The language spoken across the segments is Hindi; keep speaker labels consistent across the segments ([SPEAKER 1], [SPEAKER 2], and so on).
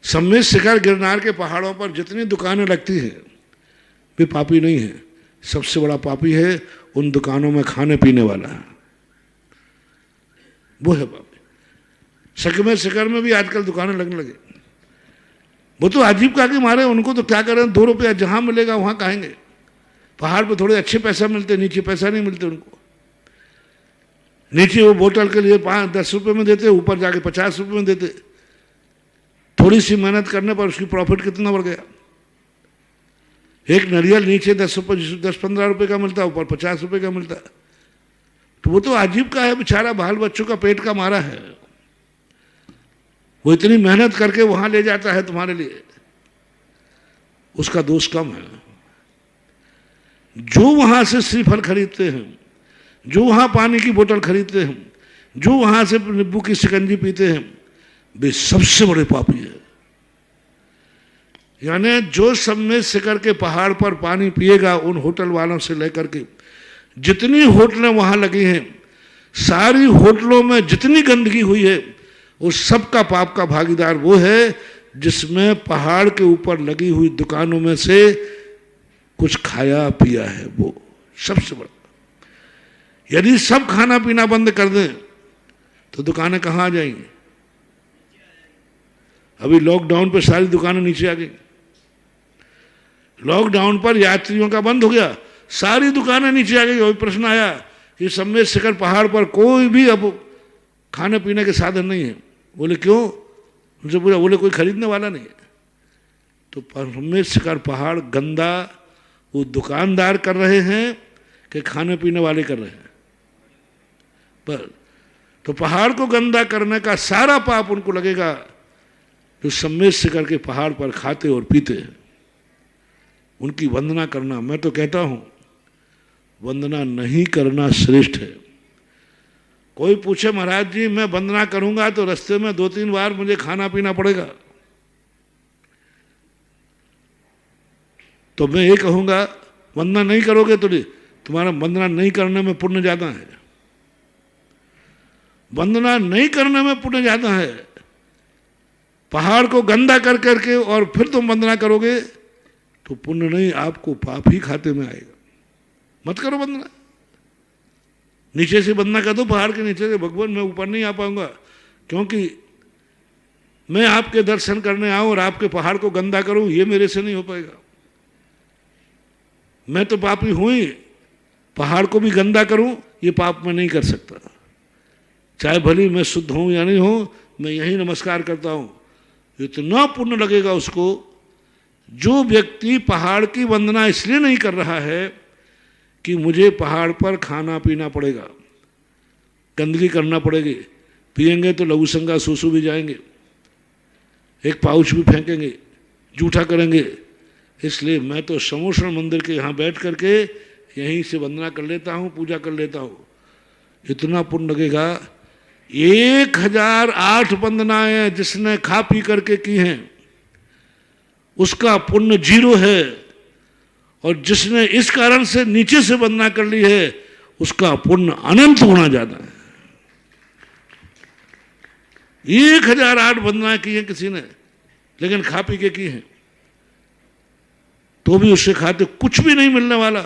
[SPEAKER 1] सम्मेद शिखर गिरनार के पहाड़ों पर जितनी दुकानें लगती हैं वे पापी नहीं है। सबसे बड़ा पापी है उन दुकानों में खाने पीने वाला है, वो है पापी। सम्मेद शिखर में भी आजकल दुकानें लगने लगे। वो तो अजीब का के मारे, उनको तो क्या करें, 2 रुपया जहां मिलेगा वहां खाएंगे। पहाड़ पे थोड़े अच्छे पैसा मिलते, नीचे पैसा नहीं मिलते उनको। नीचे वो बोतल के लिए 5-10 रुपए में देते, ऊपर जाके 50 रुपए में देते। थोड़ी सी मेहनत करने पर उसकी प्रॉफिट कितना बढ़ गया। एक नारियल नीचे 10-15 रुपए का मिलता है, ऊपर 50 रुपए का मिलता है। तो वो तो अजीब का है बेचारा, बाल बच्चों का पेट का मारा है। वो इतनी मेहनत करके वहां ले जाता है तुम्हारे लिए, उसका दोष कम है। जो वहां से श्रीफल खरीदते हैं, जो वहां पानी की बोतल खरीदते हैं, जो वहां से नींबू की शिकंजी पीते हैं, वे सबसे बड़े पापी है। यानी जो सम्मेद शिखर के पहाड़ पर पानी पिएगा, उन होटल वालों से लेकर के जितनी होटलें वहां लगी हैं, सारी होटलों में जितनी गंदगी हुई है, उस सब का पाप का भागीदार वो है जिसमें पहाड़ के ऊपर लगी हुई दुकानों में से कुछ खाया पिया है। वो सबसे बड़ा। यदि सब खाना पीना बंद कर दें तो दुकानें कहां आ जाएंगी। अभी लॉकडाउन पर सारी दुकानें नीचे आ गई। लॉकडाउन पर यात्रियों का बंद हो गया, सारी दुकानें नीचे आ गई। और प्रश्न आया कि सम्मेद शिखर पहाड़ पर कोई भी अब खाने पीने के साधन नहीं है। बोले क्यों? उनसे पूछा, बोले कोई खरीदने वाला नहीं है। तो सम्मेद शिखर पहाड़ गंदा वो दुकानदार कर रहे हैं कि खाने पीने वाले कर रहे हैं। पर तो पहाड़ को गंदा करने का सारा पाप उनको लगेगा जो सम्मेद शिखर के पहाड़ पर खाते और पीते हैं। उनकी वंदना करना, मैं तो कहता हूं वंदना नहीं करना श्रेष्ठ है। कोई पूछे महाराज जी मैं वंदना करूंगा तो रास्ते में 2-3 बार मुझे खाना पीना पड़ेगा, तो मैं ये कहूंगा वंदना नहीं करोगे तो तुम्हारा वंदना नहीं करने में पुण्य ज्यादा है। वंदना नहीं करने में पुण्य ज्यादा है। पहाड़ को गंदा कर करके और फिर तुम वंदना करोगे तो पुण्य नहीं, आपको पाप ही खाते में आएगा। मत करो वंदना। नीचे से वंदना कर दो, पहाड़ के नीचे से, भगवान मैं ऊपर नहीं आ पाऊंगा क्योंकि मैं आपके दर्शन करने आऊं और आपके पहाड़ को गंदा करूं, ये मेरे से नहीं हो पाएगा। मैं तो पापी हूं ही, पहाड़ को भी गंदा करूं ये पाप मैं नहीं कर सकता। चाहे भली मैं शुद्ध हूं या नहीं हूं, मैं यही नमस्कार करता हूं। इतना पुण्य लगेगा उसको। जो व्यक्ति पहाड़ की वंदना इसलिए नहीं कर रहा है कि मुझे पहाड़ पर खाना पीना पड़ेगा, गंदगी करना पड़ेगी, पिएंगे तो लघुशंका सूसू भी जाएंगे, एक पाउच भी फेंकेंगे, जूठा करेंगे, इसलिए मैं तो समोषण मंदिर के यहाँ बैठ करके यहीं से वंदना कर लेता हूँ, पूजा कर लेता हूँ। इतना पुण्य लगेगा। 1008 वंदनाएं जिसने खा पी करके की हैं उसका पुण्य 0 है, और जिसने इस कारण से नीचे से वंदना कर ली है उसका पुण्य अनंत गुना ज्यादा है। 1008 वंदनाएं की हैं किसी ने, लेकिन खा पी के की हैं, तो भी उससे खाते कुछ भी नहीं मिलने वाला।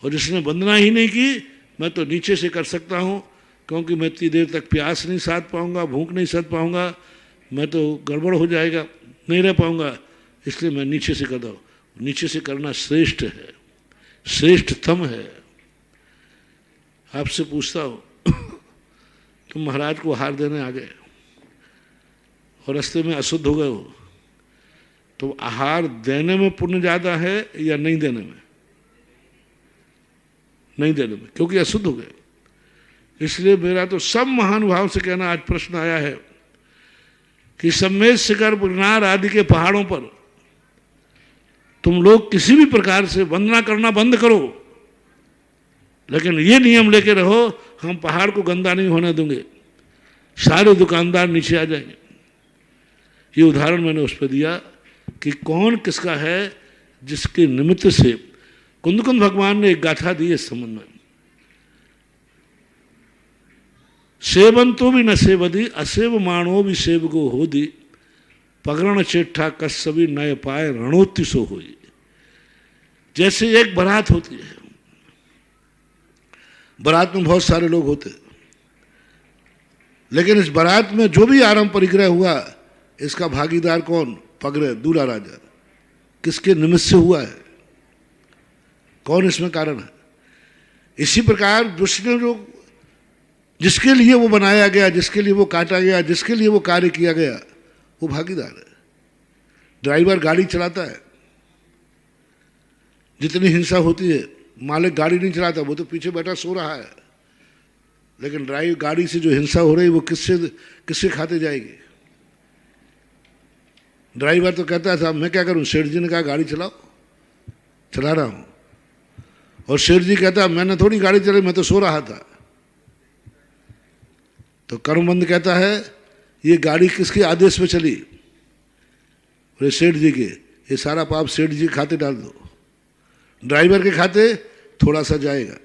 [SPEAKER 1] और जिसने वंदना ही नहीं की, मैं तो नीचे से कर सकता हूं क्योंकि मैं इतनी देर तक प्यास नहीं साध पाऊंगा, भूख नहीं सह पाऊंगा, मैं तो गड़बड़ हो जाएगा, नहीं रह पाऊंगा, इसलिए मैं नीचे से करता हूं। नीचे से करना श्रेष्ठ है, श्रेष्ठतम है। आपसे पूछता हूं तुम महाराज को आहार देने आ गए और रास्ते में अशुद्ध हो गए हो, तो आहार देने में पुण्य ज्यादा है या नहीं देने में? नहीं देने में, क्योंकि अशुद्ध हो गए। इसलिए मेरा तो सब महानुभाव से कहना, आज प्रश्न आया है कि सम्मेद शिखर गिरनार आदि के पहाड़ों पर तुम लोग किसी भी प्रकार से वंदना करना बंद करो, लेकिन ये नियम लेके रहो हम पहाड़ को गंदा नहीं होने देंगे, सारे दुकानदार नीचे आ जाएंगे। ये उदाहरण मैंने उस पर दिया कि कौन किसका है, जिसके निमित्त से कुंदकुंद भगवान ने एक गाथा दी इस संबंध में। सेवन तो भी न सेवदी, असेव माणो भी सेवगो होदी, पगरण चेठा कस्सबी नय पाए रणोत्ति सो हुई। जैसे एक बारात होती है, बारात में बहुत सारे लोग होते, लेकिन इस बारात में जो भी आराम परिग्रह हुआ, इसका भागीदार कौन? पगड़े दूल्हा राजा। किसके निमित्त से हुआ है? कौन इसमें कारण है? इसी प्रकार विष्णु जो जिसके लिए वो बनाया गया, जिसके लिए वो काटा गया, जिसके लिए वो कार्य किया गया, वो भागीदार है। ड्राइवर गाड़ी चलाता है, जितनी हिंसा होती है, मालिक गाड़ी नहीं चलाता, वो तो पीछे बैठा सो रहा है, लेकिन गाड़ी से जो हिंसा हो रही है वो किससे खाते जाएगी? ड्राइवर तो कहता था मैं क्या करूं, सेठ जी ने कहा गाड़ी चलाओ, चला रहा हूं, और सेठ जी कहता मैंने थोड़ी गाड़ी चलाई, मैं तो सो रहा था। तो कर्मबंध कहता है ये गाड़ी किसके आदेश पे चली? बोले सेठ जी के। ये सारा पाप सेठ जी के खाते डाल दो, ड्राइवर के खाते थोड़ा सा जाएगा।